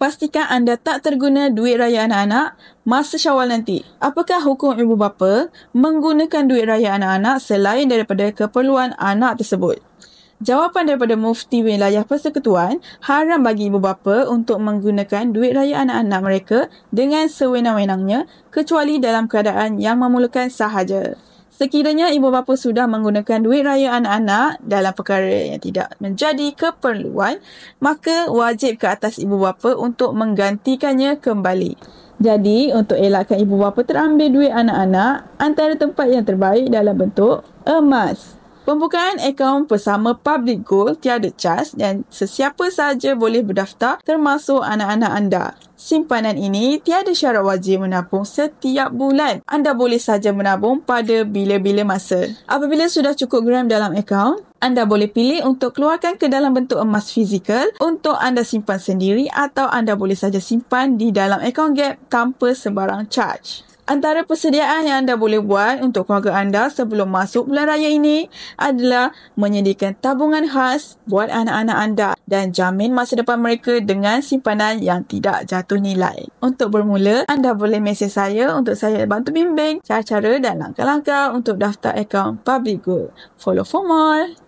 pastikan anda tak terguna duit raya anak-anak masa Syawal nanti. Apakah hukum ibu bapa menggunakan duit raya anak-anak selain daripada keperluan anak tersebut? Jawapan daripada Mufti Wilayah Persekutuan, haram bagi ibu bapa untuk menggunakan duit raya anak-anak mereka dengan sewenang-wenangnya kecuali dalam keadaan yang memerlukan sahaja. Sekiranya ibu bapa sudah menggunakan duit raya anak-anak dalam perkara yang tidak menjadi keperluan, maka wajib ke atas ibu bapa untuk menggantikannya kembali. Jadi, untuk elakkan ibu bapa terambil duit anak-anak, antara tempat yang terbaik dalam bentuk emas. Pembukaan akaun bersama Public Gold tiada cas dan sesiapa sahaja boleh berdaftar termasuk anak-anak anda. Simpanan ini tiada syarat wajib menabung setiap bulan. Anda boleh saja menabung pada bila-bila masa. Apabila sudah cukup gram dalam akaun, anda boleh pilih untuk keluarkan ke dalam bentuk emas fizikal untuk anda simpan sendiri atau anda boleh saja simpan di dalam akaun Gap tanpa sebarang charge. Antara persediaan yang anda boleh buat untuk keluarga anda sebelum masuk bulan raya ini adalah menyediakan tabungan khas buat anak-anak anda dan jamin masa depan mereka dengan simpanan yang tidak jatuh nilai. Untuk bermula, anda boleh mesej saya untuk saya bantu bimbing cara-cara dan langkah-langkah untuk daftar akaun Public Gold. Follow for more.